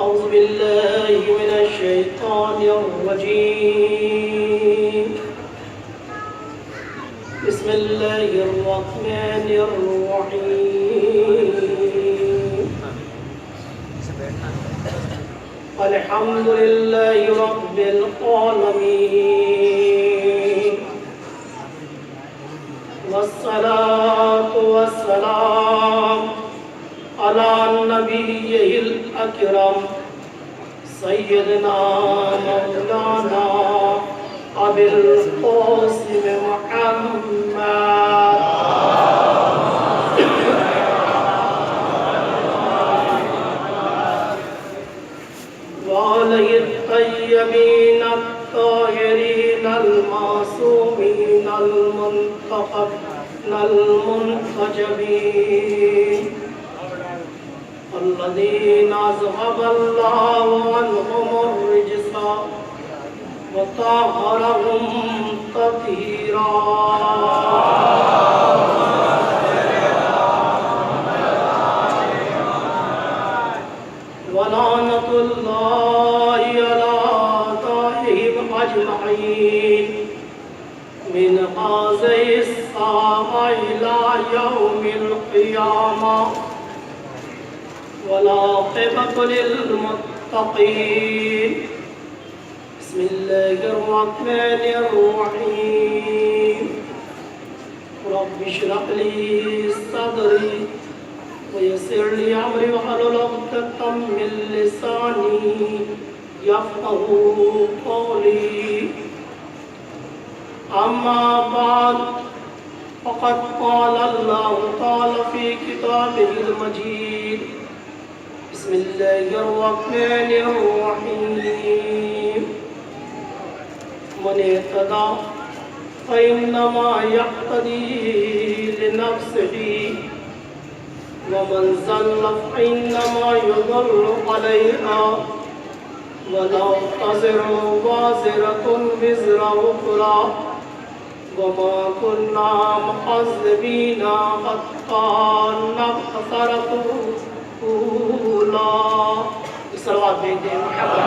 أعوذ بالله من الشيطان الرجيم. بسم الله الرحمن الرحيم. الحمد لله رب العالمين، والصلاة والسلام على نبيه الأكرم سيدنا مولانا أبي القاسم محمد وعليه الطيبين الطاهرين المعصومين المنتجبين الذين أذهب الله عنهم الرجس وطهرهم تطهيرا. من هذه الساعة إلى يوم القيامة والعاقبة للمتقين. بسم الله الرحمن الرحيم. رب اشرح لي صدري ويسر لي أمري واحلل عقدة من لساني يفقهوا قولي. أما بعد فقد قال الله تعالى في كتابه المجيد. بسم الله الرحمن الرحيم. من اهتدى فإنما يهتدي لنفسه ومن ضل فإنما يضل عليها ولا تزر وازرة وزر أخرى وما كنا معذبين حتى نبعث رسولا. صلوات بھیجیں محمد.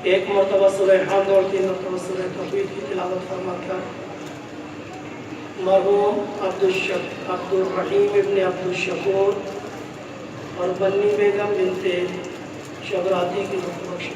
ایک مرتبہ سورہ حمد اور 3 مرتبہ سورہ توحید کی تلاوت فرما کر مرحوم عبدالرحیم ابن عبدالشکور اور بنی بیگم بنت شبراتی کی روح بخش.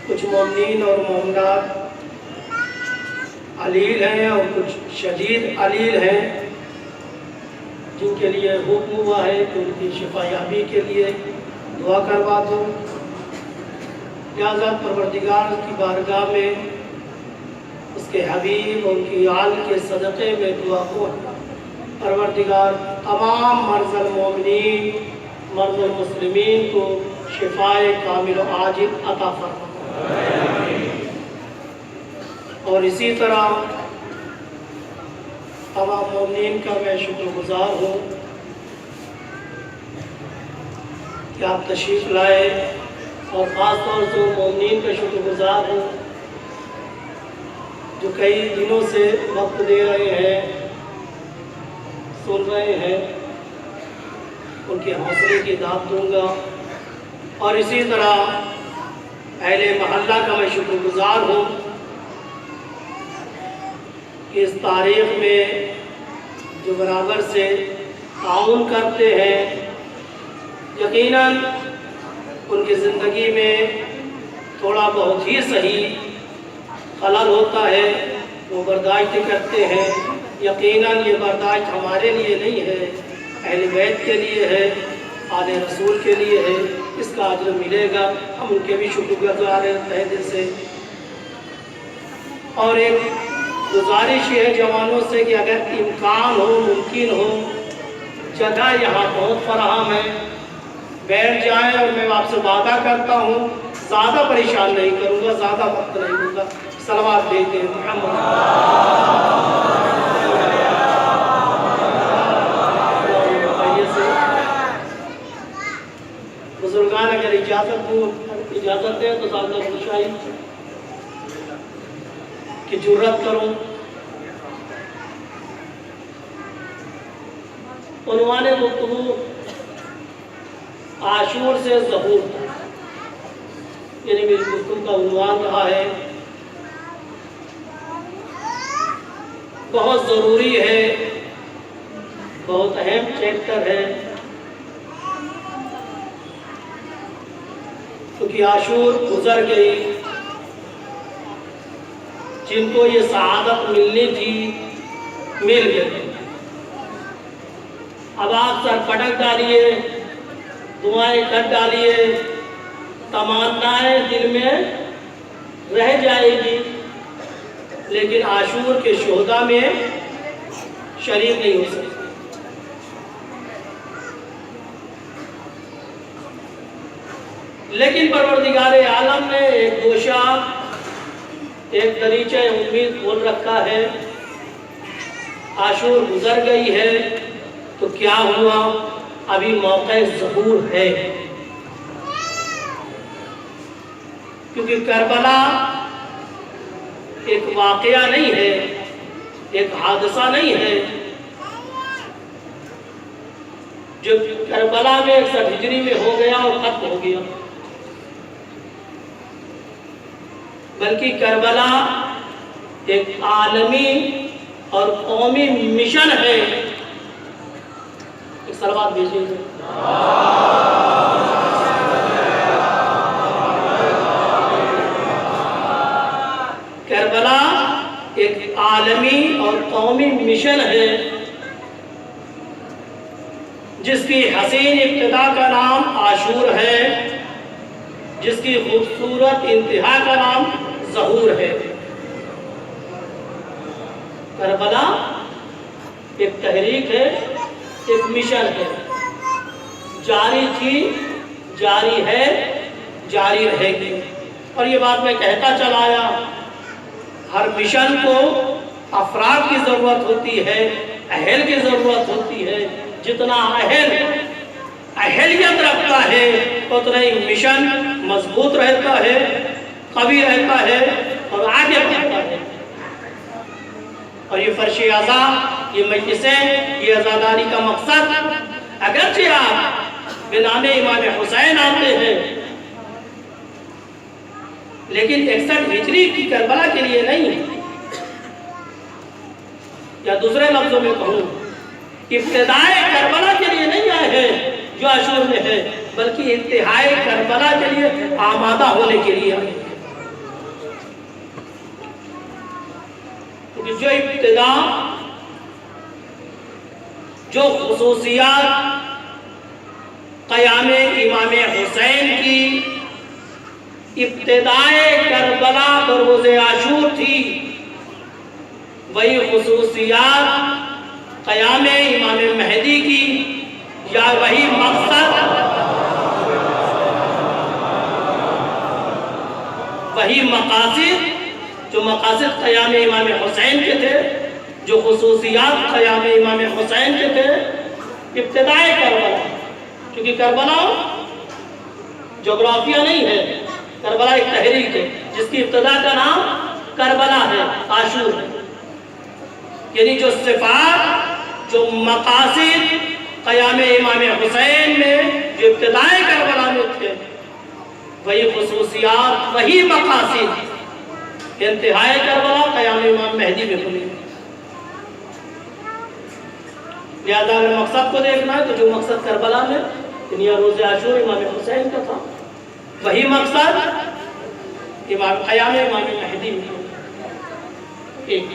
کچھ مومنین اور مومنات علیل ہیں اور کچھ شدید علیل ہیں جن کے لیے حکم ہوا ہے کہ ان کی شفا یابی کے لیے دعا کروا دو. لہذا پروردگار کی بارگاہ میں اس کے حبیب اور ان کی آل کے صدقے میں دعا کو پروردگار تمام مرض المومنین مرض المسلمین کو شفائے کامل و عاجل عطا فرما. اور اسی طرح تمام مومنین کا میں شکر گزار ہوں کہ آپ تشریف لائے اور خاص طور سے مومنین کا شکر گزار ہوں جو کئی دنوں سے وقت دے رہے ہیں سن رہے ہیں. ان کے حوصلے کی داد دوں گا. اور اسی طرح اہل محلہ کا میں شکر گزار ہوں کہ اس تاریخ میں جو برابر سے تعاون کرتے ہیں یقیناً ان کی زندگی میں تھوڑا بہت ہی صحیح خلل ہوتا ہے وہ برداشت کرتے ہیں. یقیناً یہ برداشت ہمارے لیے نہیں ہے اہل بیت کے لیے ہے آل رسول کے لیے ہے. اس کا اجر ملے گا. ہم ان کے بھی شکر گزار ہیں تہ دل سے. اور ایک گزارش ہے جوانوں سے کہ اگر امکان ہو ممکن ہو جگہ یہاں بہت فراہم ہے بیٹھ جائیں اور میں آپ سے وعدہ کرتا ہوں زیادہ پریشان نہیں کروں گا زیادہ وقت نہیں دوں گا. صلوات بھیجتے ہیں محمد. بزرگان اگر اجازت دیں تو زیادہ خوشائی کی جرت کروں. عنوان گفتگو عاشور سے ظہور یعنی میری گفتگو کا عنوان رہا ہے. بہت ضروری ہے بہت اہم چیپٹر ہے کیونکہ عاشور گزر گئی. جن کو یہ سعادت ملنی تھی مل گئی. اب آپ سر پٹک ڈالیے دعائیں کر ڈالیے تمنائیں دل میں رہ جائے گی لیکن عاشور کے شہداء میں شریک نہیں ہو سکتی. لیکن پروردگار عالم نے ایک گوشہ، ایک دریچہ امید کھول رکھا ہے۔ عاشور گزر گئی ہے تو کیا ہوا؟ ابھی موقع ظہور ہے، کیونکہ کربلا ایک واقعہ نہیں ہے، ایک حادثہ نہیں ہے جو کربلا میں 61 ہجری میں ہو گیا اور ختم ہو گیا، بلکہ کربلا ایک عالمی اور قومی مشن ہے۔ ایک صلوات بھیجیے گا۔ کربلا ایک عالمی اور قومی مشن ہے جس کی حسین ابتدا کا نام عاشور ہے، جس کی خوبصورت انتہا کا نام ظہور ہے۔ کربلا ایک تحریک ہے، ایک مشن ہے، جاری تھی، جاری ہے، جاری رہے گی۔ اور یہ بات میں کہتا چلا آیا، ہر مشن کو افراد کی ضرورت ہوتی ہے، اہل کی ضرورت ہوتی ہے۔ جتنا اہلیت رکھتا ہے اتنا ہی مشن مضبوط رہتا ہے، قوی رہتا ہے اور آگے بڑھتا ہے۔ اور یہ فرش اعضا، یہ مجلسیں، یہ عزاداری کا مقصد، اگرچہ آپ بنام امام حسین آتے ہیں لیکن 61 ہجری کی کربلا کے لیے نہیں، یا دوسرے لفظوں میں کہوں ابتدائے کربلا کے لیے نہیں آئے ہیں جو عاشور میں ہے، بلکہ انتہائی کربلا کے لیے آمادہ ہونے کے لیے آئے ہیں۔ کیونکہ جو ابتدا، جو خصوصیات قیام امام حسین کی ابتدائے کربلا بروز عاشور تھی، وہی خصوصیات قیام امام مہدی کی، یا وہی مقصد، وہی مقاصد جو مقاصد قیام امام حسین کے تھے، جو خصوصیات قیام امام حسین کے تھے، ابتدائے کربلا۔ کیونکہ کربلا جغرافیہ نہیں ہے، کربلا ایک تحریک ہے جس کی ابتدا کا نام کربلا ہے، عاشور ہے۔ یعنی جو صفات، جو مقاصد قیام امام حسین میں جو ابتدائے کربلا میں تھے، وہی خصوصیات، وہی مقاصد انتہائی کربلا قیام امام مہدی میں بنے۔ لہذا اگر مقصد کو دیکھنا ہے تو جو مقصد کربلا میں یعنی روز عاشور امام حسین کا تھا، وہی مقصد قیام امام مہدی میں۔ ایک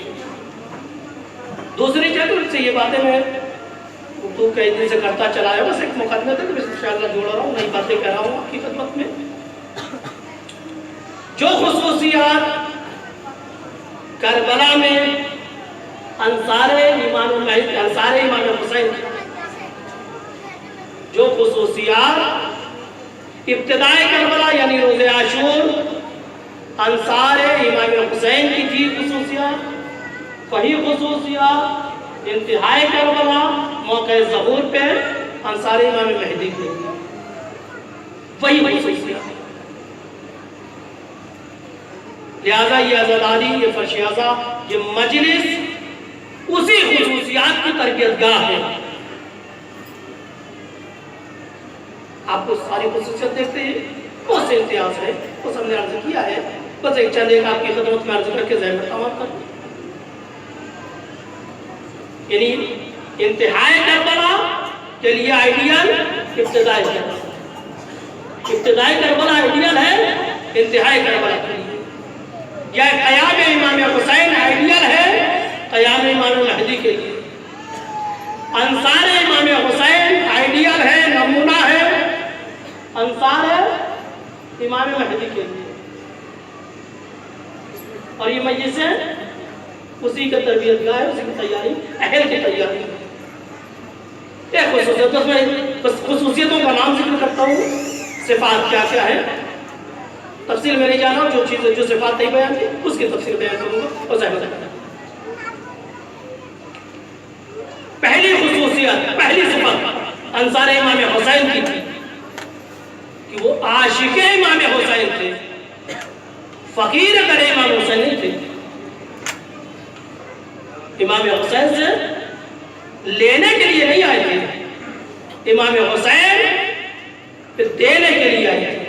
دوسری جگہ سے یہ باتیں میں گفتگو کئی دن سے کرتا چلا ہے، بس ایک مقدمے تک میں انشاءاللہ جوڑا رہا ہوں، نئی باتیں کہہ رہا ہوں آپ کی خدمت میں۔ جو خصوصیات کربلا میں انصار امام حسین، جو خصوصیات ابتدائے کربلا یعنی روز عاشور انصار امام حسین کی تھی خصوصیات، وہی خصوصیات انتہائی کربلا موقع ظہور پہ انصار امام مہدی کی، وہی خصوصیات۔ لہذا یہ عزاداری، یہ فرش اعضا، یہ مجلس اسی خصوصیات کی تربیت گاہ ہے۔ آپ کو ساری خصوصیت دیکھتے ہیں، بہت سے امتیاز ہے، وہ سب نے عرض کیا ہے، بس ایک چند ایک آپ کی خدمت میں عرض کر کے ذہن میں تمام کر۔ یعنی انتہائی کربلا کے لیے آئیڈیل ابتدائی کربلا، ابتدائی کربلا آئیڈیل ہے انتہائی کربلا کے لیے، یا قیام امام حسین آئیڈیل ہے قیام امام مہدی کے لیے، انصار امام حسین آئیڈیل ہے، نمونہ ہے انصار امام مہدی کے لیے۔ اور یہ مجلسیں اسی کا تربیت گاہ ہے، اسی کی تیاری، اہل کی تیاری ہے۔ ایک خصوصیت، میں بس خصوصیتوں کا نام ذکر کرتا ہوں، صفات کیا کیا ہے، تفصیل میں نہیں جانا، جو چیزیں جو صفات نہیں بیان کی اس کی تفصیل بیان کروں گا اور زحمت کروں گا۔ پہلی خصوصیت، پہلی صفت انصار امام حسین کی تھی کہ وہ عاشق امام حسین تھے، فقیر کر امام حسین نہیں تھے۔ امام حسین سے لینے کے لیے نہیں آئے تھے، امام حسین پھر دینے کے لیے آئے تھے،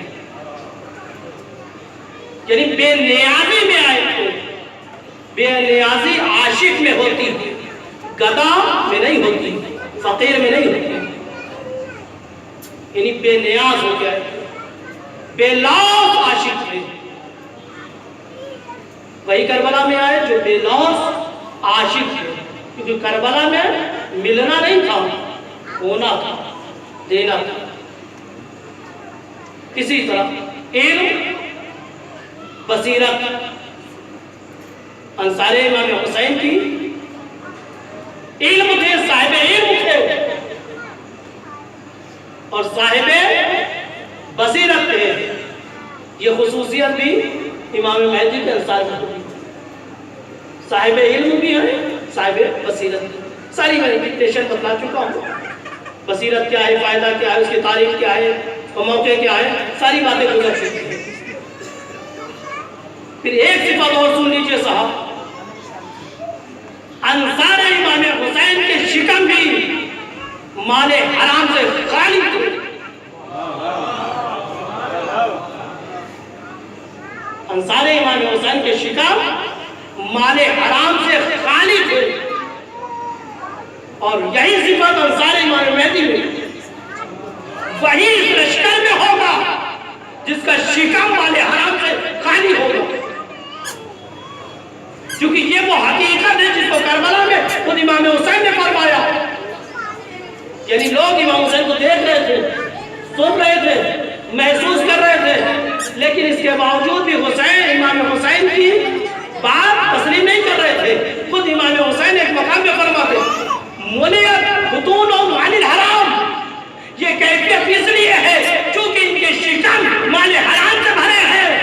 یعنی بے نیازی میں آئے تھے۔ بے نیازی عاشق میں ہوتی ہے، گدا میں نہیں ہوتی، فقیر میں نہیں ہوتی، یعنی بے نیاز ہو گیا ہے، بے لوث عاشق تھے۔ وہی کربلا میں آئے جو بے لوث عاشق تھے، کیونکہ کربلا میں ملنا نہیں تھا، ہونا تھا، دینا تھا۔ اسی طرح علم، بصیرت، انصار امام حسین کی علم تھے، صاحب علم تھے اور صاحب بصیرت تھے۔ یہ خصوصیت بھی امام مہدی کے انصار میں ہوئی، صاحب علم بھی ہیں، صاحب بصیرت بھی۔ ساری میں ڈکٹیشن بتلا چکا ہوں، بصیرت کیا ہے، فائدہ کیا ہے، اس کی تاریخ کیا ہے، موقع کیا ہے، ساری باتیں گزر چکی ہیں۔ پھر ایک صفت اور سن لیجیے صاحب، انصار امام حسین کے شکم بھی مال حرام سے خالی تھے۔ انصار امام حسین کے شکم مال حرام سے خالی تھے، اور یہی صفت انصار امام مہدی میں، وہی لشکر میں ہوگا جس کا شکم مال حرام سے خالی ہوگا، کیونکہ یہ وہ حقیقت ہے جس کو کربلا میں خود امام حسین نے فرمایا۔ یعنی لوگ امام حسین کو دیکھ رہے تھے، سن رہے تھے، محسوس کر رہے تھے، لیکن اس کے باوجود بھی حسین، امام حسین کی بات تسلیم نہیں کر رہے تھے۔ خود امام حسین ایک مقام میں فرماتے، منعت بطون عن الحرام، یہ کیفیت اس لیے ہے چونکہ ان کے شکم مال حرام سے بھرے ہیں۔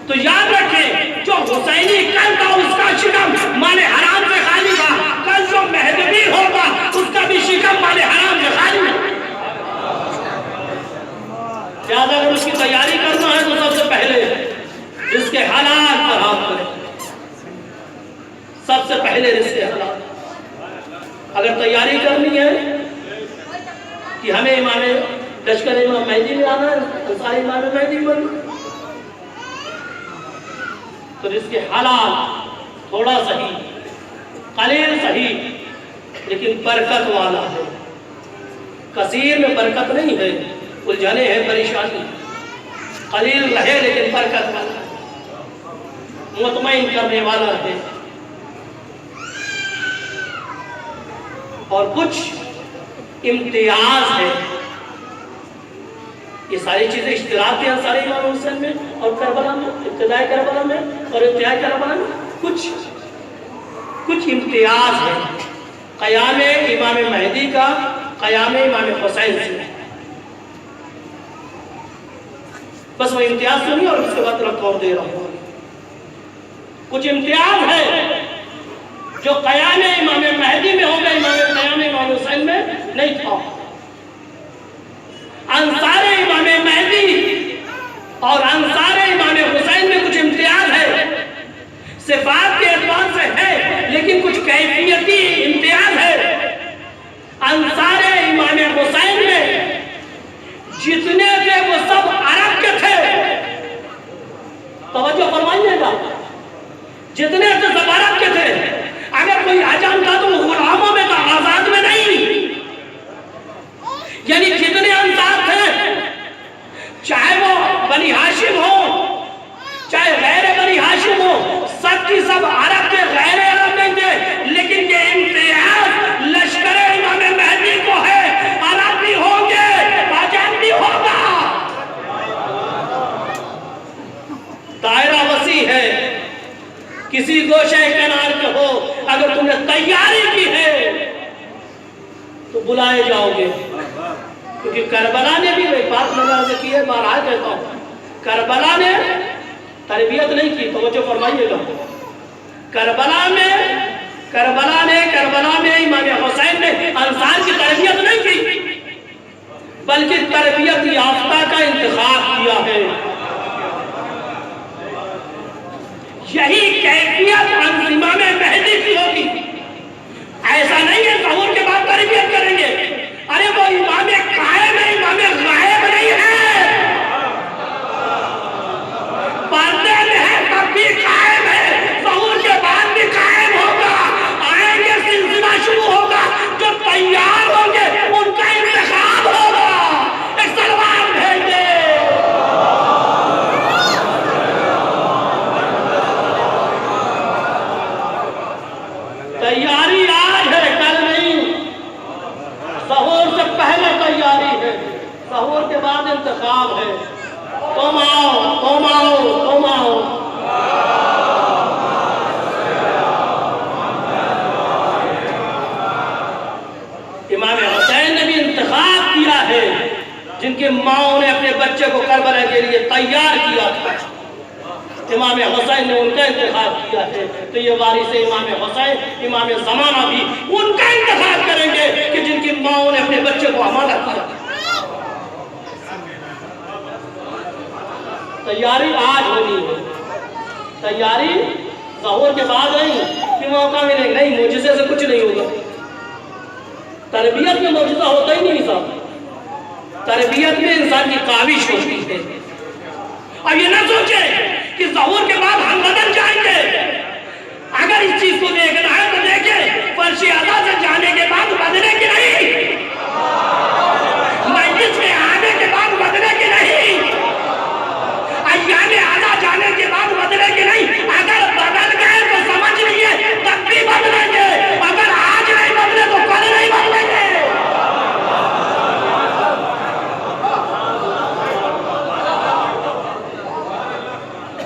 تو یاد رکھیں، جو حسینی کل کا اس کا شکم مال حرام سے خالی تھا، کل جو مہدوی ہوگا اس کا بھی شکم مال حرام سے خالی ہے۔ لہذا اگر اس کی تیاری کرنا ہے تو سب سے پہلے اس کے حالات خراب کریں، سب سے پہلے اس کے حالات۔ اگر تیاری کرنی ہے کہ ہمیں امام لشکر امام مہدی میں آنا ہے، انصار امام مہدی بننا، تو اس کے حالات تھوڑا صحیح، قلیل صحیح لیکن برکت والا ہے۔ کثیر میں برکت نہیں ہے، الجھنے ہیں، پریشانی، قلیل رہے لیکن برکت والا ہے، مطمئن کرنے والا ہے۔ اور کچھ امتیاز ہے، یہ ساری چیزیں اشتراک تھے انصار امام حسین میں اور کربلا میں، ابتدائی کربلا میں اور انتہائی کربلا میں۔ کچھ امتیاز ہے قیام امام مہدی کا قیام امام حسین سے۔ بس وہ امتیاز سنی اور اس کے بعد رکھ اور دے رہا ہوں۔ کچھ امتیاز ہے جو قیام امام مہدی میں ہوگا، قیام امام حسین میں نہیں تھا۔ انصار امام مہدی اور انصار امام حسین میں کچھ امتیاز ہے، صفات کے اعتبار سے ہے لیکن کچھ کیفیتی امتیاز ہے۔ انصار امام حسین میں جتنے تھے وہ سب عرب کے تھے، توجہ فرمائیے گا، جتنے تھے سب عرب کے تھے۔ اگر کوئی عجم تھا تو وہ غلاموں میں تھا، آزاد میں نہیں۔ یعنی جتنے انصار تھے، چاہے وہ بنی ہاشم ہو چاہے غیر بنی ہاشم ہو، سب کی سب عرب کے، غیر عرب نہیں تھے، لیکن یہ امتیاز لشکر امام مہدی کو ہے، عرب بھی ہوں گے، عجم بھی ہوگا۔ دائرہ وسیع ہے، کسی گوشے کنار کے ہو، اگر تم نے تیاری کی ہے تو بلائے جاؤ گے۔ کیونکہ کربلا نے بھی ایک بات میں نے عرض کی ہے، بارہا کہتا ہوں، کربلا نے تربیت نہیں کی، توجہ فرمائیے گا، کربلا میں امام حسین نے انصار کی تربیت نہیں کی، بلکہ تربیت یافتہ کا انتخاب کیا ہے۔ یہی کیفیت امام مہدی کی ہوگی۔ ایسا نہیں ہے ظہور کے بعد تربیت کریں گے، ارے وہ امام قائم ہے، امام غائب نہیں ہے، پردے میں ہے تب بھی قائم ہے، ظہور کے بعد بھی قائم ہوگا، آئیں گے سلسلہ شروع ہوگا، جو تیار ہوں گے ان کا انتخاب ہوگا۔ ایک سلوات بھیج دے۔ تیاری آج ہے، کل نہیں، ظہور سے پہلے تیاری ہے، ظہور کے بعد انتخاب ہے۔ تم آؤ، تم آؤ، تم آؤ۔ امام حسین نے بھی انتخاب کیا ہے، جن کی ماں نے اپنے بچے کو کربلا کے لیے تیار کیا تھا، امام حسین نے ان کا انتخاب کیا ہے، تو یہ وارث امام حسین امام زمانہ بھی ان کا انتخاب کریں گے کہ جن کی ماں نے اپنے بچے کو امانت کیا تھا۔ تیاری آج ہونی ہے، تیاری ظہور کے بعد نہیں کہ موقع ملے، نہیں، معجزے سے کچھ نہیں ہوگا، تربیت میں معجزہ ہوتا ہی نہیں صاحب، تربیت میں انسان کی کاوش ہوتی ہے۔ اب یہ نہ سوچے کہ ظہور کے بعد ہم بدل جائیں گے، اگر اس چیز کو دیکھنا ہے تو دیکھیں، فرش اعلیٰ سے جانے کے بعد بدلے کی نہیں، مجلس میں آنے کے بعد بدلے کی نہیں، ایام اعلیٰ جانے کے بعد بدلے کی نہیں، اگر بدل گئے تو سمجھ لیجیے تب بھی بدلیں گے، اگر آج نہیں بدلے تو کل نہیں بدلیں گے۔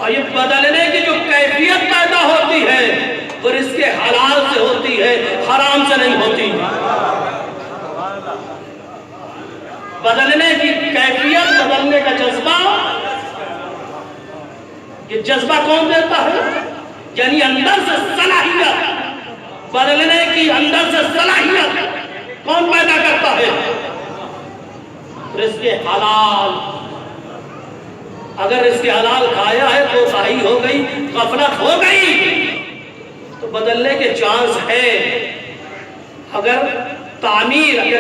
اور یہ بدلنے کی جو کیفیت پیدا ہوتی ہے وہ اس کے حلال سے ہوتی ہے، حرام سے نہیں ہوتی۔ بدلنے کی کیفیت، بدلنے کا جذبہ، یہ جذبہ کون دیتا ہے؟ یعنی اندر سے صلاحیت، بدلنے کی اندر سے صلاحیت کون پیدا کرتا ہے؟ رزق حلال۔ اگر رزق حلال کھایا ہے تو صحیح ہو گئی، غفلت ہو گئی تو بدلنے کے چانس ہے۔ اگر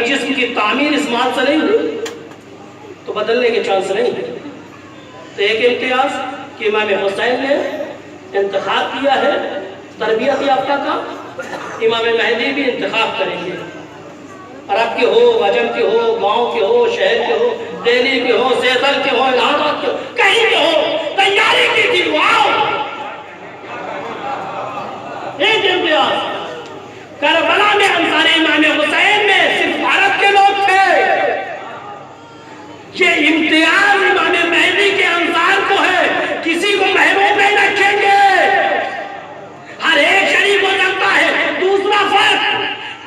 جسم کی تعمیر اس مال سے نہیں ہوئی تو بدلنے کے چانس نہیں ہے۔ تو ایک امتیاز کہ امام حسین نے انتخاب کیا ہے تربیت یافتہ کا، امام مہدی بھی انتخاب کریں گے، عرب کے ہو، عجم کے ہو، گاؤں کے ہو، شہر کے ہو، دہلی کے ہو، سیدل کے ہو، الہ آباد کے ہو، کہیں کے ہو، تیاری کی تھی، آؤ۔ ایک امتیاز کربلا میں انصار امام حسین میں صرف عرب کے لوگ تھے، یہ امتیاز امام مہدی کے انصار کو ہے، کسی کو محروم نہیں رکھیں گے، ہر ایک شریک ہو سکتا ہے۔ دوسرا فرق،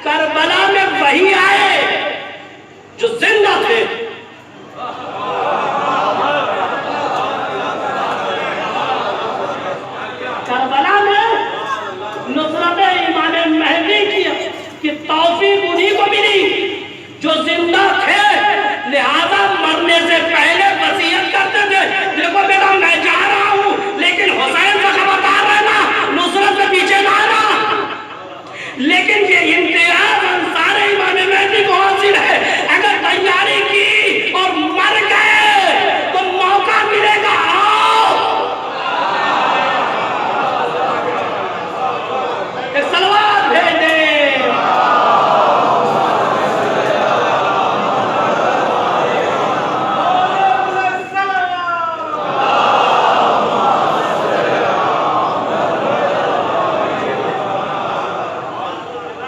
کربلا میں وہی آئے جو زندہ تھے، کربلا میں نصرت امام مہدی کی توفیق انہی کو ملی جو زندہ تھے، لہذا مرنے سے پہلے وصیت کرتے تھے، دیکھو بیٹا میں جا رہا ہوں لیکن حسین سے خبردار رہنا، نصرت سے پیچھے نہ آنا۔ لیکن یہ امتیاز انصار امام مہدی کو حاصل ہے، اگر تیاری کی اور مر گئے تو موقع ملے گا، آؤ۔ ایک سلوات بھیج دیں۔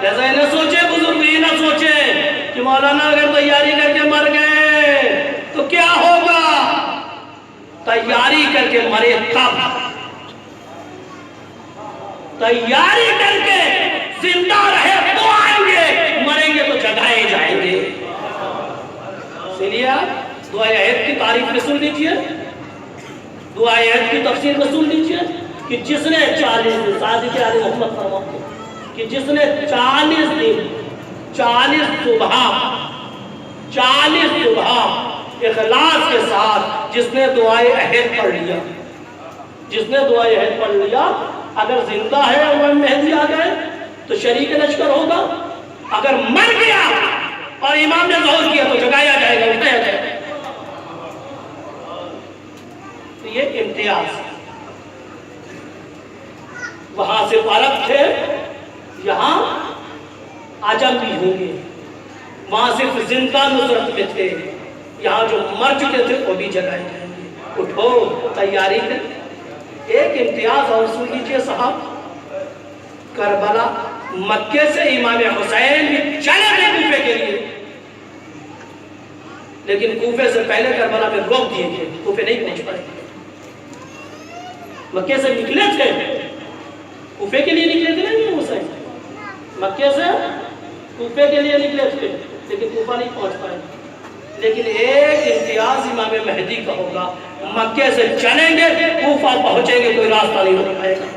ایسا نہ سوچے بزرگ، یہ نہ سوچے کہ مولانا اگر تیاری کر کے مر گئے تو کیا ہوگا؟ تیاری کر کے مرے تب، تیاری کر کے زندہ رہے تو آئیں گے، مریں گے تو جگائے جائیں گے۔ سن لیجئے، دعائے عہد کی تفسیر میں سن لیجئے کہ جس نے 40 دن صادق آل محمد فرماتے ہیں کہ جس نے 40 دن 40 صبح اخلاص کے ساتھ جس نے دعائے عہد پڑھ لیا، جس نے دعائے عہد پڑھ لیا، اگر زندہ ہے اور وہ مہدی آ گئے تو شریک لشکر ہوگا، اگر مر گیا اور امام نے ظہور کیا تو جگایا جائے گا، اٹھایا جائے گا۔ تو یہ امتیاز، وہاں سے عرب تھے، یہاں عجم بھی ہوں گے، وہاں صرف زندہ نصرت میں تھے، یہاں جو مر چکے تھے وہ بھی جگائے جائیں گے۔ اٹھو، تیاری ہے۔ ایک امتیاز اور سن لیجیے صاحب، کربلا مکے سے امام حسین چلے گئے کوفے کے لیے، لیکن کوفے سے پہلے کربلا میں روک دیے گئے، کوفے نہیں پہنچ پائے۔ مکے سے نکلے تھے، کوفے کے لیے نکلے تھے امام حسین، مکے سے کوفے کے لیے نکلے تھے لیکن کوفہ نہیں پہنچ پائے۔ لیکن ایک امتیاز امام مہدی کا ہوگا، مکے سے چلیں گے کوفہ پہنچیں گے، کوئی راستہ نہیں ہو پائے گا۔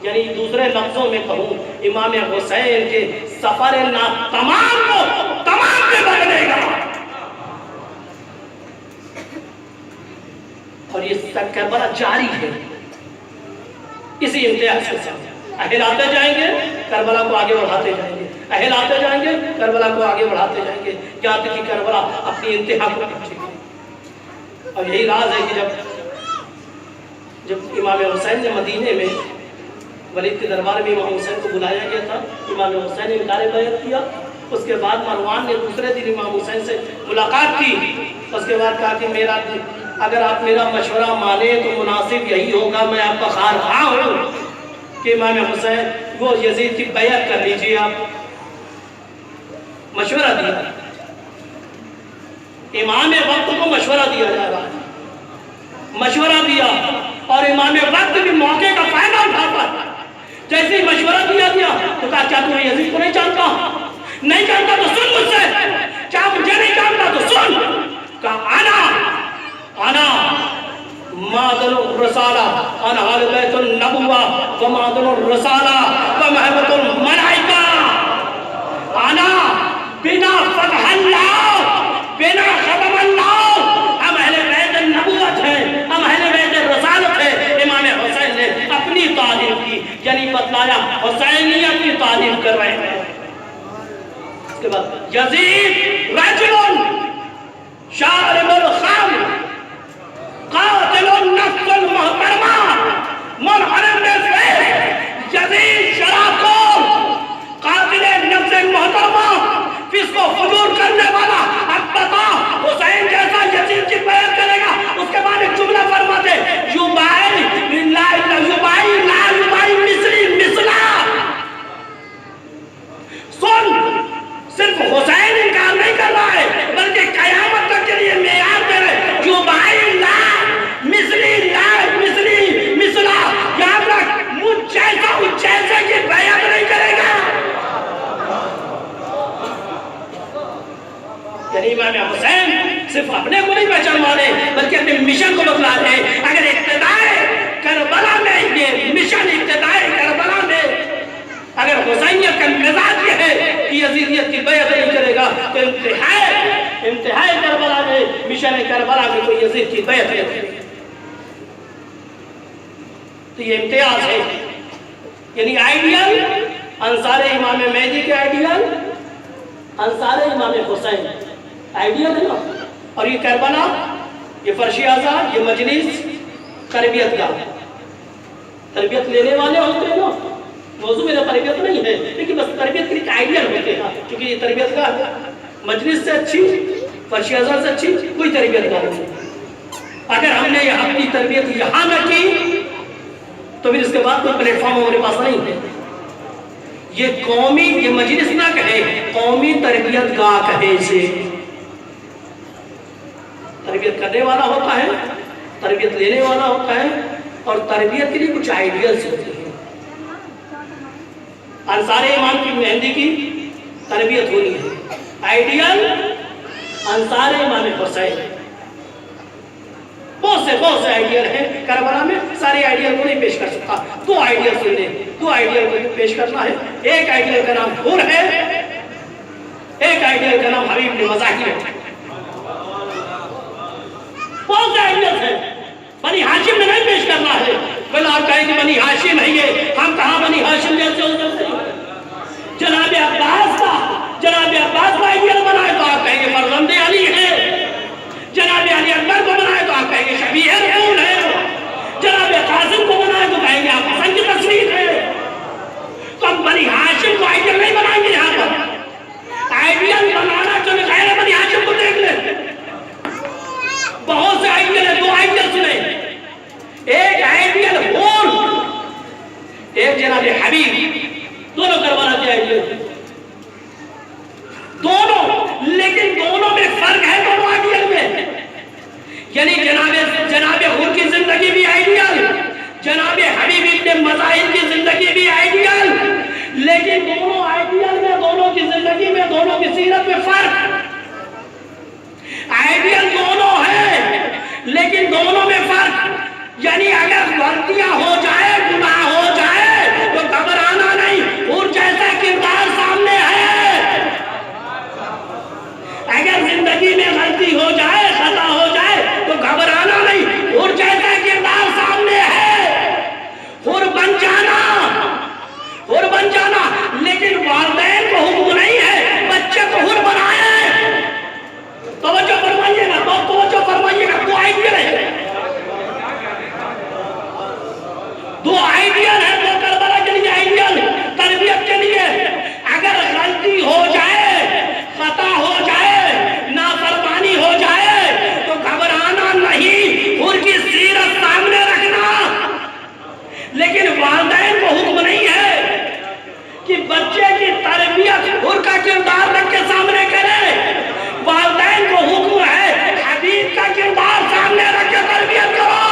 یعنی دوسرے لفظوں میں کہوں، امام حسین کے سفر تمام میں بدلے گا، اور یہ کربلا جاری ہے اسی امتیاز کے ساتھ۔ اہل آتے جائیں گے، کربلا کو آگے بڑھاتے جائیں گے، اہل آتے جائیں گے، کربلا کو آگے بڑھاتے جائیں گے، یہاں تک کہ کربلا اپنی انتہا کو پہنچے گی۔ اور یہی راز ہے کہ جب امام حسین نے مدینے میں ولید کے دربار میں امام حسین کو بلایا گیا تھا، امام حسین نے انکار بیعت کیا، اس کے بعد مروان نے دوسرے دن امام حسین سے ملاقات کی، اس کے بعد کہا کہ اگر آپ میرا مشورہ مانیں تو مناسب یہی ہوگا، میں آپ کا خواہاں ہوں کہ امام حسین وہ یزید کی بیعت کر لیجیے۔ آپ مشورہ دیا، امام وقت کو مشورہ دیا جا رہا ہے، مشورہ دیا، اور امام وقت بھی موقع کا فائدہ اٹھاتا ہے۔ جیسے ہی مشورہ دیا گیا تو کہا کیا تم یزید کو نہیں جانتا؟ نہیں جانتا تو سن مجھ سے، کیا مجھے نہیں جانتا تو سن۔ کہا انا مادن الرسالہ، انا اہل بیت النبوہ ومادن الرسالہ ومحبت الملائکہ، انا بنا فتح اللہ بنا ختم اللہ، ہم اہل بیت النبوت ہیں، ہم اہل بیت الرسالت ہیں۔ امام حسین نے اپنی تعلیم کی، یعنی بتلایا حسینیت کی تعلیم کر رہے ہیں۔ اس کے بعد یزید رجل شارب الخمر قاتل النفس المحترمہ منحرم بالفعل، یزید شراب خور، قاتل نفس محترمہ، فسق و فجور کرنے والا۔ اب بتا، حسین جیسا یزید کی بیعت کرے گا؟ اس کے بعد ایک جملہ فرماتے، یبائی لا یبائی مصری مثلا۔ سن، صرف حسین انکار نہیں کر رہا ہے بلکہ قیامت تک کے لیے معیار دے رہے، یبائی لا مثلی مثلا، یاد رکھ، مجھ جیسا اس جیسے کی بیعت نہیں کرے گا۔ یعنی امام حسین صرف اپنے کو نہیں پہچانوانے بلکہ اپنے مشن کو بتلا رہے ہیں۔ اگر ابتدائے کربلا میں یہ مشن، ابتدائے کربلا میں اگر حسینیت کا مزاج یہ ہے کہ یزیدیت کی بیعت نہیں کرے گا، تو انتہائی کربلا میں، مشن کربلا میں کوئی یزید کی بیعت نہیں کرے گا۔ تو یہ امتیاز ہے، یعنی آئیڈیل انصار امام مہدی کے آئیڈیل، انصار امام حسین آئیڈیل ہے نا۔ اور یہ کربلا، یہ فرش اعظم، یہ مجلس تربیت کا، تربیت لینے والے ہوتے ہیں نا۔ موضوع میرا تربیت نہیں ہے لیکن بس تربیت کے لیے آئیڈیل ہوتے ہیں، کیونکہ یہ تربیت کا مجلس سے اچھی، فرش اعظم سے اچھی کوئی تربیت کا نہیں۔ اگر ہم نے اپنی تربیت یہاں نہ کی تو پھر اس کے بعد کوئی پلیٹ فارم ہمارے پاس نہیں ہے۔ یہ قومی، یہ مجلس نہ کہے، قومی تربیت گاہ کہے اسے۔ تربیت کرنے والا ہوتا ہے، تربیت لینے والا ہوتا ہے، اور تربیت کے لیے کچھ آئیڈیلز ہوتے ہیں۔ انصار امام کی مہندی کی تربیت ہونی ہے، آئیڈیل انصار امام حسین، بہت سے آئیڈیل ہیں کربلا میں، سارے آئیڈیل کو نہیں پیش کر سکتا، 2 آئیڈیل سن لیں، 2 آئیڈیل کو پیش کرنا ہے۔ ایک آئیڈیل کا نام حور ہے، ایک آئیڈیل کا نام حبیب بن مظاہر ہے۔ بہت سے آئیڈیل ہیں، بنی ہاشم میں نہیں پیش کرنا ہے، بل آپ کہیں کہ بنی ہاشم ہے یہ، ہم کہاں بنی ہاشم جیسے ہو سکتے ہیں؟ جناب عباس کا آئیڈیل بنائے تو آپ کہیں گے فرزند علی ہے، جناب علی اکبر کو بنائے تو آپ کہیں گے شبیہ رسول ہے، جناب قاسم کو بنائے تو کہیں گے آپ حسن کی تصویر ہے۔ تو ہم بنی ہاشم کو آئیڈیل نہیں بنائیں گے، یہاں پر آئیڈیل بنانا چلے غیر بنی ہاشم کو دیکھ لیں، بہت سے آئیڈیل ہیں، 2 آئیڈیل سنیں، ایک آئیڈیل حور، ایک جناب حبیب، دونوں کربلا کے آئیڈیل دونوں، لیکن دونوں میں فرق ہے دونوں آئیڈیل میں، یعنی جناب حور کی زندگی بھی آئیڈیل، جناب حبیب ابن مظاہر کی زندگی بھی آئیڈیل، لیکن دونوں آئیڈیل میں، دونوں کی زندگی میں، دونوں کی سیرت میں فرق، آئیڈیل دونوں ہیں لیکن دونوں میں فرق، یعنی اگر غلطیاں ہو جائے، گناہ ہو جائے تو گھبرانا نہیں، حور جیسا کردار سامنے ہے، اگر زندگی میں غلطی ہو جائے، خطا ہو جائے تو گھبرانا نہیں، حور جیسا کردار سامنے ہے، حور بن جانا، لیکن والدین کو حکم نہیں ہے بچے کو حور بنائے۔ توجہ فرمائیے گا، بہت توجہ فرمائیے گا، 2 آئیڈیل ہے، 2 آئیڈیل ہے، 2 کربلا کے لیے آئیڈیل، تربیت کے لیے، اگر غلطی ہو جائے، خطا ہو جائے، نافرمانی ہو جائے تو گھبرانا نہیں، حور کی سیرت سامنے رکھنا، لیکن والدین کو حکم نہیں ہے کہ بچے کی تربیت حور کا کردار رکھ کے سامنے کرے، والدین کو حکم ہے حبیب کا کردار سامنے رکھ کے تربیت کرو،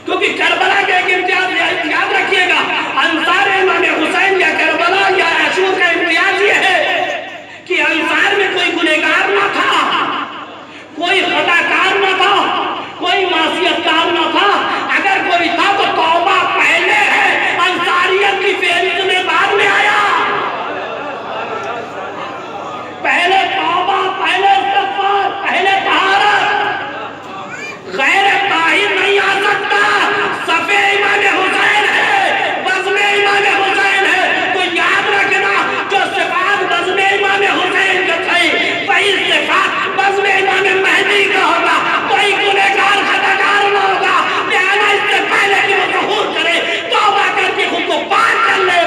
کیونکہ کربلا کے ایک امتیاز یاد رکھیے گا، انصار امام حسین یا کربلا یا عاشور کا امتیاز یہ ہے کہ انصار میں کوئی گنہگار نہ تھا، کوئی خطا کار نہ تھا، کوئی معصیت کار نہ تھا، اگر کوئی تھا تو توبہ پہلے ہے، انصاریت کی فہرست میں بعد میں آیا، پہلے توبہ، پہلے استغفار، پہلے طہارت، غیر طاہر نہیں آ سکتا، صف امام حسین ہے، بزم امام حسین ہے، تو یاد رکھنا جو صفات بزم امام حسین کا تھے وہی صفات بزم امام مہدی کا ہوگا، کوئی گنہگار خطاکار نہ ہوگا، لہذا اس سے پہلے کہ وہ ظہور کرے توبہ کر کے خود کو پاک کر لے،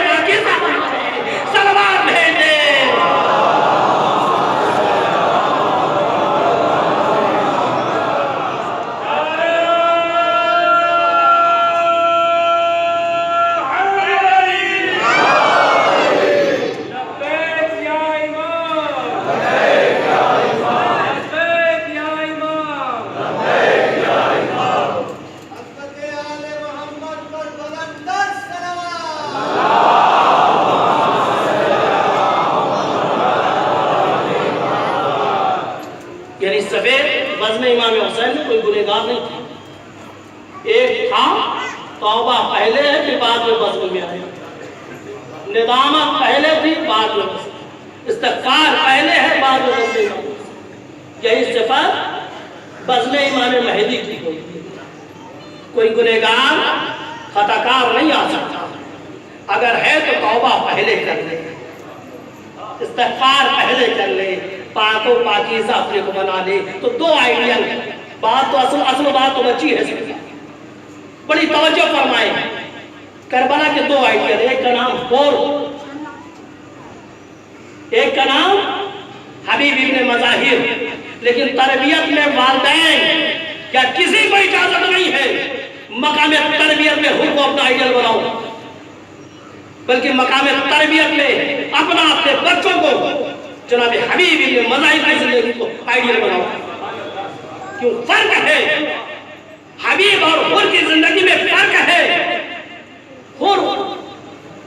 صلوات بھیجے۔ یعنی سفید بزم امام حسین میں کوئی گنہگار نہیں تھا، ایک تھا توبہ پہلے ہے پھر بعد میں بزم میں آیا، ندامت پہلے تھی بعد میں بزم، استغفار پہلے ہے بعد میں بزم امام حسین، یہی صفت بزم امام مہدی کی کوئی گنہگار خطاکار نہیں آ سکتا، اگر ہے تو توبہ پہلے کر لے، استغفار پہلے کر لے، پاک و پاکیزہ اپنے کو بنا لے، تو 2 آئیڈیل، بات تو اصل بات تو بچی ہے، بڑی توجہ فرمائیں، کربلا کے 2 آئیڈیل، ایک کا نام حور، ایک کا نام حبیب ابن مظاہر، لیکن تربیت میں والدین کیا کسی کو اجازت نہیں ہے مقام تربیت میں حور کو اپنا آئیڈیل بناؤ، بلکہ مقام تربیت میں اپنے بچوں کو جناب حبیب ابن مظاہر کی زندگی کو آئیڈیل بناؤ، کیوں فرق ہے، حبیب اور حور کی زندگی میں فرق ہے، حور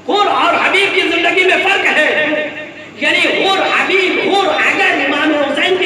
اور حبیب کی زندگی میں فرق ہے، یعنی حور حبیب، حور اگر امام حسین کی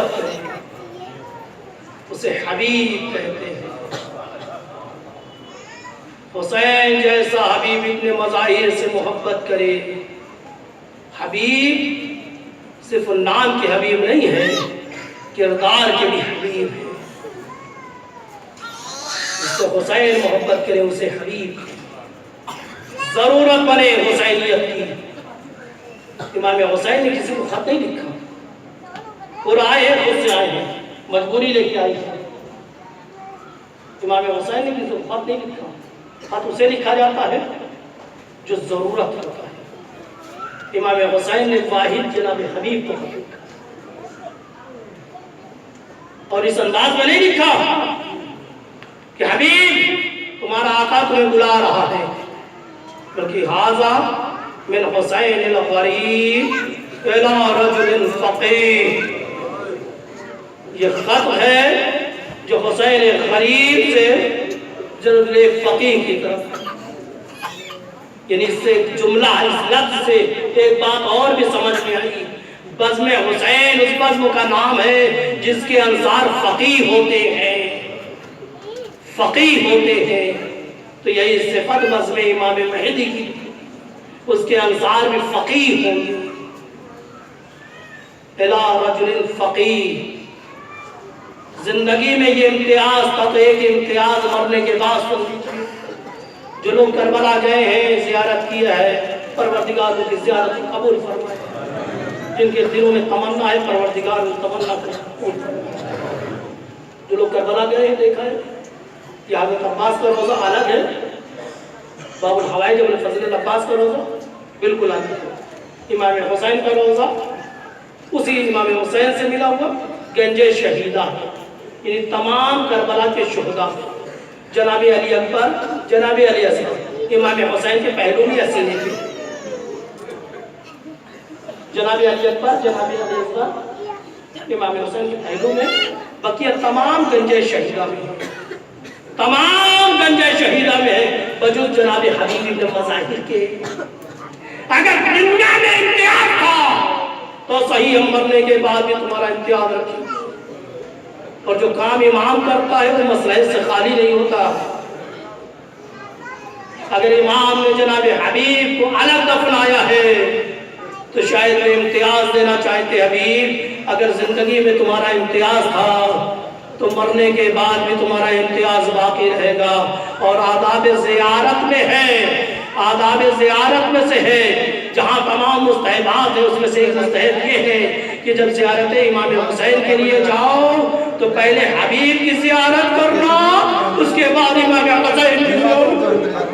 محبت کرے اسے حبیب کہتے ہیں۔ حسین جیسا حبیب ابن مظاہر سے محبت کرے۔ حبیب صرف نام کے حبیب نہیں ہے، کردار کے بھی حبیب ہے۔ جس سے حسین محبت کرے اسے حبیب ضرورت بنے حسینیت کی۔ امام حسین نے کسی کو خط نہیں لکھا، اور آئے ہیں خود سے آئے ہیں، مجبوری لے کے آئی ہے۔ امام حسین نے کسی کو خط نہیں لکھا، خط اسے لکھا جاتا ہے جو ضرورت ہوتا ہے۔ امام حسین نے واحد جناب حبیب کو خط لکھا، اور اس انداز میں نہیں لکھا کہ حبیب تمہارا آقا تمہیں بلا رہا ہے، بلکہ ھذا من حسین الغریب الی رجل فقیہ، یہ خط ہے جو حسین غریب سے جناب ایک فقیہ کی طرف، یعنی اس سے جملہ اس لفظ سے ایک بات اور بھی سمجھ میں آئی۔ بزم حسین اس بزم کا نام ہے جس کے انصار فقیہ ہوتے ہیں، فقیہ ہوتے ہیں۔ تو یہی صفت بزم امام مہدی کی، اس کے انصار بھی فقیہ ہوں گے۔ الی رجل فقیہ، زندگی میں یہ امتیاز تھا تو ایک امتیاز مرنے کے بعد سن لیجیے۔ جو لوگ کربلا گئے ہیں، زیارت کیا ہے، پروردگار ان کی زیارت قبول فرمائے۔ جن کے دلوں میں تمنا ہے پروردگار ان تمنا کو قبول فرمائے۔ جو لوگ کربلا گئے ہیں دیکھا ہے کہ حضرت عباس کا روزہ الگ ہے، باب الحوائج جبل فضل عباس کا روزہ بالکل الگ ہے۔ امام حسین کا روزہ اسی امام حسین سے ملا ہوا گنج شہیدہ، یعنی تمام کربلا کے شہداء، جناب علی اکبر، جناب علی اصغر، امام حسین کے پہلو بھی اسینے کے، جناب علی اکبر، جناب علی اصغر، امام حسین کے پہلو میں، بقیہ تمام گنج شہیدہ میں، تمام گنج شہیدہ میں ہے بجز جناب حبیب ابن مظاہر کے۔ اگر دنیا میں امتیاز تھا تو صحیح ہم مرنے کے بعد بھی تمہارا امتیاز رکھیں، اور جو کام امام کرتا ہے وہ مسئلہ سے خالی نہیں ہوتا۔ اگر امام نے جناب حبیب کو الگ دفنایا ہے تو شاید وہ امتیاز دینا چاہتے، حبیب اگر زندگی میں تمہارا امتیاز تھا تو مرنے کے بعد بھی تمہارا امتیاز باقی رہے گا۔ اور آداب زیارت میں ہے، آداب زیارت میں سے ہے، جہاں تمام مستحبات ہیں اس میں سے ایک مستحب یہ ہے کہ جب زیارت امام حسین کے لیے جاؤ تو پہلے حبیب کی زیارت کرنا، اس کے بعد امام حسین کی زیارت کرنا۔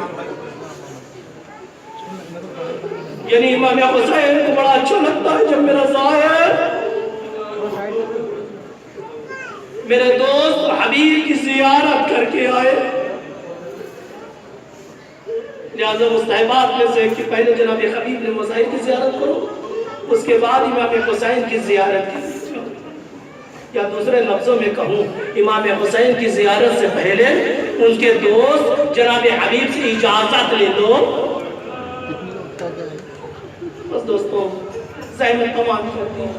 یعنی امام حسین کو بڑا اچھا لگتا ہے جب میرا ظاہر، میرے دوست حبیب کی زیارت کر کے آئے۔ لہذا مستحبات میں سے کہ پہلے جناب حبیب نے مظاہر کی زیارت کرو، اس کے بعد امام حسین کی زیارت کی، یا دوسرے لفظوں میں کہوں امام حسین کی زیارت سے پہلے ان کے دوست جناب حبیب سے اجازت لے لو۔ بس دوستوں ذہن میں تمام کرتی ہیں،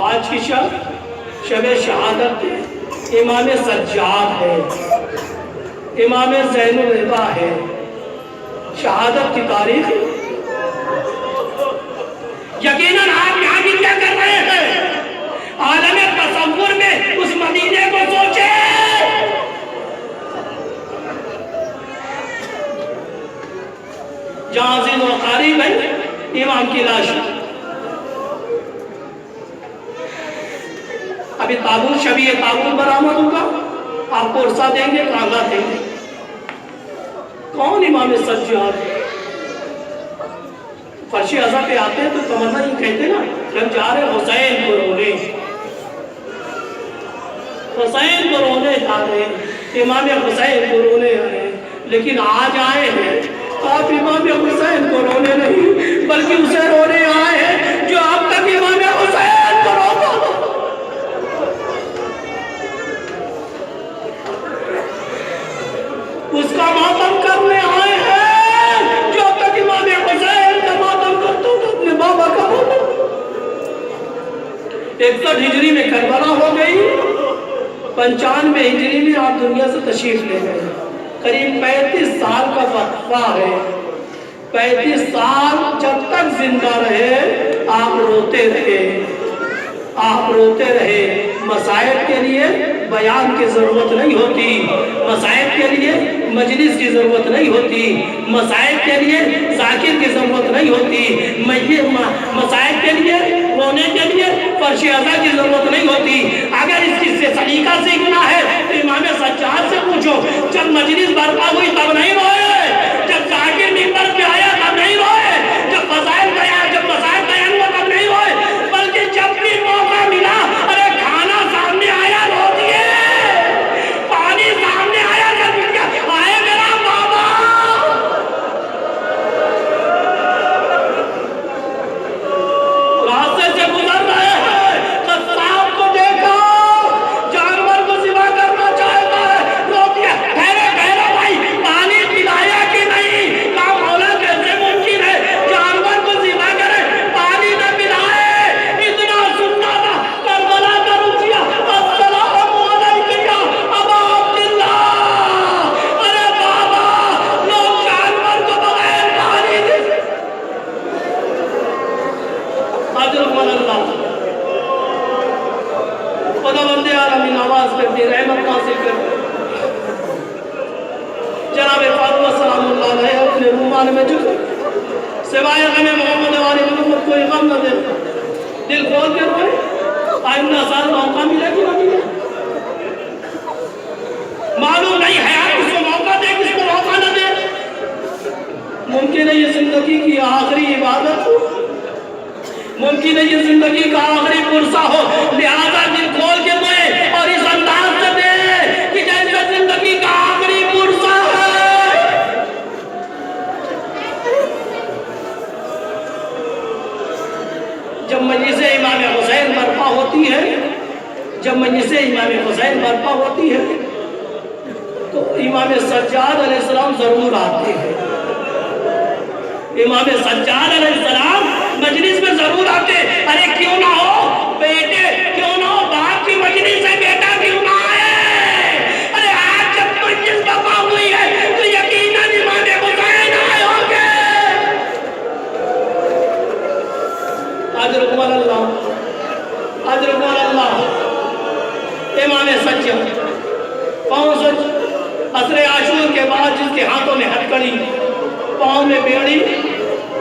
آج کی شب شہادت ہے، امام سجاد ہے، امام زین العبا ہے، شہادت کی تاریخ یقیناً آپ یہاں بھی کیا کر رہے ہیں؟ عالم تصور میں اس مدینے کو سوچے، جہاں عزیز و قریب ہے امام کی لاش۔ ابھی تابوت، شبیہ تابوت برآمد ہوگا، آپ کو عرصہ دیں گے، کانگا دیں گے۔ کون امام سجاد؟ فرش عزا پہ آتے ہیں تو تمنا یہ کہتے نا جب جا رہے حسین کو رونے، حسین کو رونے جا رہے ہیں، امام حسین کو رونے آئے ہیں، لیکن آج آئے ہیں آپ امام حسین کو رونے نہیں بلکہ اسے رونے آئے ہیں جو اب تک امام حسین کو روتا تھا۔ اس کا ماتم کرنے آئے ہیں جو اب تک امام حسین کا ماتم کرتا تھا، اپنے بابا کا ماتم۔ 61 ہجری میں کربلا ہو گئی، 95 ہجری میں آپ دنیا سے تشریف لے گئے۔ قریب 35 سال کا وقفہ ہے، 35 سال جب تک زندہ رہے آپ روتے رہے، آپ روتے رہے۔ مسائل کے لیے بیان کی ضرورت نہیں ہوتی، مسائل کے لیے مجلس کی ضرورت نہیں ہوتی، مسائل کے لیے ذاکر کی ضرورت نہیں ہوتی، مسائل کے لیے رونے کے لیے فرش ازا کی ضرورت نہیں ہوتی۔ اگر اس کی سلیقہ سیکھنا ہے تو امام سجاد سے پوچھو، جب مجلس برپا ہوئی تب نہیں روئے، جب ذاکر منبر پہ آیا تب نہیں روئے، جب مسائل بیان ہوا تب نہیں روئے، بلکہ جب بھی موقع ملا، ارے کھانا سامنے آیا رو دیے، پانی سامنے آیا کر دیا، آئے میرا بابا۔ راستے سے گزر رہے ہیں، قصاب کو دیکھا، جانور کو ذبح کرنا چاہتا ہے، رو دیا، ٹھہرے بھائی، پانی پلایا کہ نہیں؟ کہا مولا کیسے ممکن ہے جانور کو ذبح کرے پانی نہ پلائے؟ اتنا سننا تھا، کربلا کا رکیا، السلام علیکم یا ابا عبداللہ۔ ارے بابا، لوگ جانور کو بغیر پانی دے، اجر من اللہ، خدا بندے عالمین آواز پہ اپنی رحمت نازل کر۔ جناب فاطمہ سلام اللہ علیہ اپنے رومال میں جھک، سوائے غم محمد والی محمد کوئی غم نہ دے، دل کھول کے روئے، آئندہ سال موقع ملے گی نہ ملے، معلوم نہیں ہے کس کو موقع دے کس کو موقع نہ دے۔ ممکن ہے یہ زندگی کی آخری عبادت ہو، ممکن ہے یہ زندگی کا آخری پرسہ ہو، لہذا دل کھول کے دے اور اس انداز سے دے کہ جیسے زندگی کا آخری پرسہ ہے۔ جب مجلس امام حسین برپا ہوتی ہے، جب مجلس امام حسین برپا ہوتی ہے تو امام سجاد علیہ السلام ضرور آتے ہیں، امام سجاد علیہ السلام مجلس میں ضرور آتے۔ ارے کیوں نہ ہو بیٹے، کیوں نہ ہو باپ کی مجلس ہے، بیٹا کیوں نہ آئے؟ ارے آج جب مجلس برپا ہوئی ہے تو یقیناً امام حسین آئے ہوں گے۔ اجرکم اللہ، اجرکم اللہ۔ امام سجاد پاؤں سچ عصر عاشور کے بعد جس کے ہاتھوں میں ہتھکڑی، پاؤں میں بیڑی،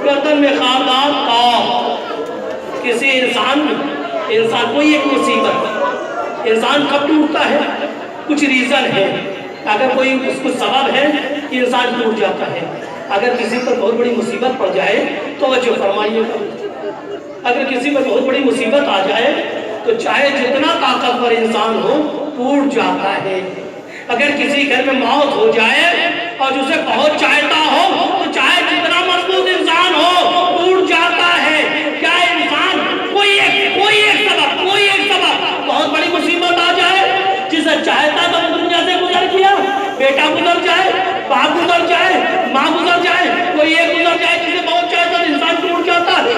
گردن میں خاردار پاؤں، کسی انسان کوئی ایک مصیبت، انسان کب ٹوٹتا ہے؟ کچھ ریزن ہے، اگر کوئی اس کو سبب ہے کہ انسان ٹوٹ جاتا ہے۔ اگر کسی پر بہت بڑی مصیبت پڑ جائے تو توجہ فرمائیے گا، اگر کسی پر بہت بڑی مصیبت آ جائے تو چاہے جتنا طاقتور انسان ہو ٹوٹ جاتا ہے۔ اگر کسی گھر میں موت ہو جائے اور جسے بہت چاہتا ہو تو چاہے جتنا مضبوط انسان ہو ٹوٹ جاتا ہے۔ کیا انسان کوئی ایک سبب بہت بڑی مصیبت آ جائے، جسے چاہتا تو دنیا سے گزر گیا، بیٹا گزر جائے، باپ گزر جائے، ماں گزر جائے، کوئی ایک گزر جائے جسے بہت چاہتا تو انسان ٹوٹ جاتا ہے۔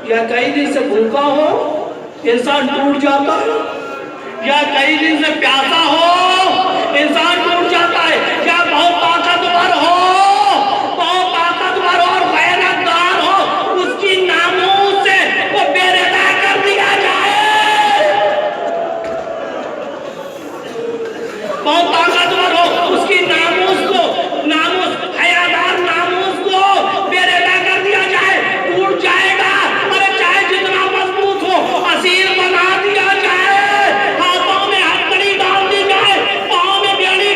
یا کئی دن سے بھوکا ہو انسان ٹوٹ جاتا ہے، یا کئی دن سے پیاسا ہو انسان ٹوٹ جاتا ہے، یا بہت طاقتور ہو اور غیرت دار ہو، اس کی ناموس سے وہ بے ردا کر دیا جائے، بہت طاقتور ہو اس کی ناموس حیادار ناموس کو بے ردا کر دیا جائے، ٹوٹ جائے گا۔ ارے چاہے جتنا مضبوط ہو اسیر بنا دیا جائے، ہاتھوں میں ہتھکڑی ڈال دی جائے، پاؤں میں بیڑی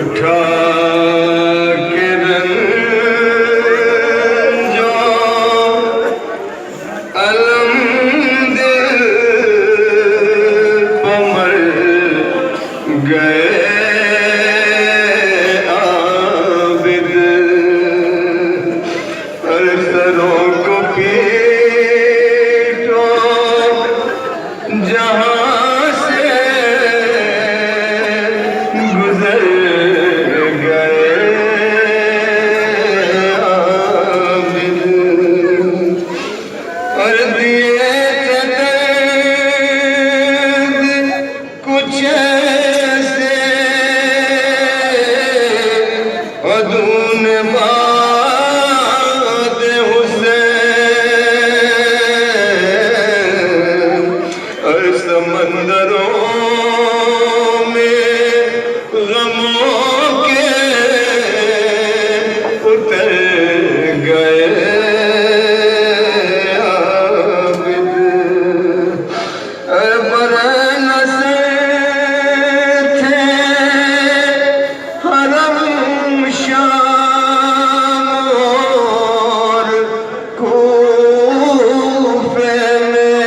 اٹھا کے رنجو علم دل پہ مر گئے عابد، ہر سروں کو پیٹو جہاں سے گزر گئے عابد، اور دیے درد کچھ ایسے ادون باد حسین، اور سمندروں میں غموں کے اتر گئے عابد، برنس تھے حرم شام اور کوفے میں،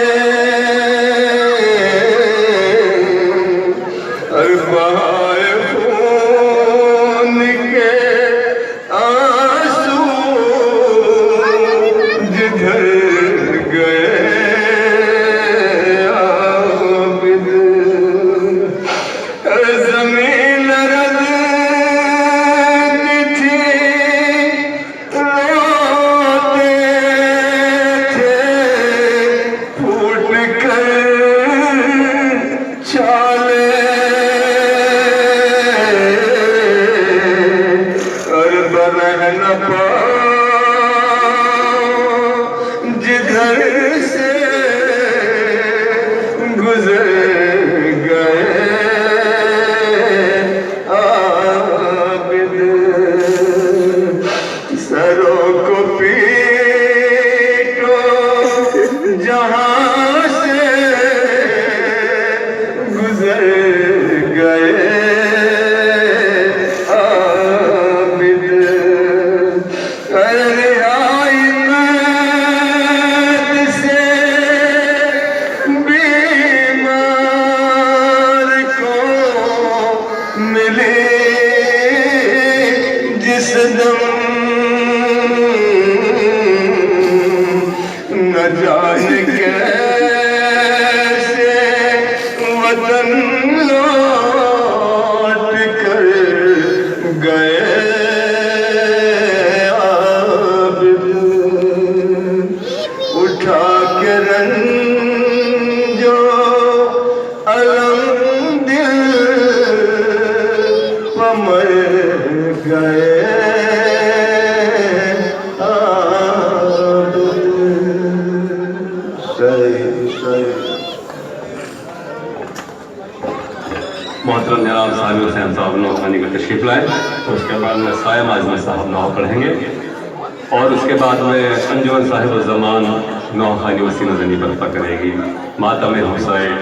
اور بہائے خون کے آنسو جدھر گئے عابد، زمین لرزتی تھی روتے تھے پھوٹ کر چھالے، اور برہن پاؤں جدھر سے گزر گئے عابد، سروں کو پیٹو جہاں سے گزر گئے عابد، رہائی قید سے بیمار کو ملی جس دم، نہ جانے کیسے وطن لوٹ کر گئے عابد، اٹھا کے رنجو علم دل پہ مر گئے عابد۔ صحیح محترم جناب سامع حسین صاحب نوخانی کا تشریف لائے، اس کے بعد میں سایہ معظمی صاحب نوح پڑھیں گے، اور اس کے بعد میں انجمن صاحب الزمان نوخانی وسیع نظری برپا کرے گی، ماتم حسین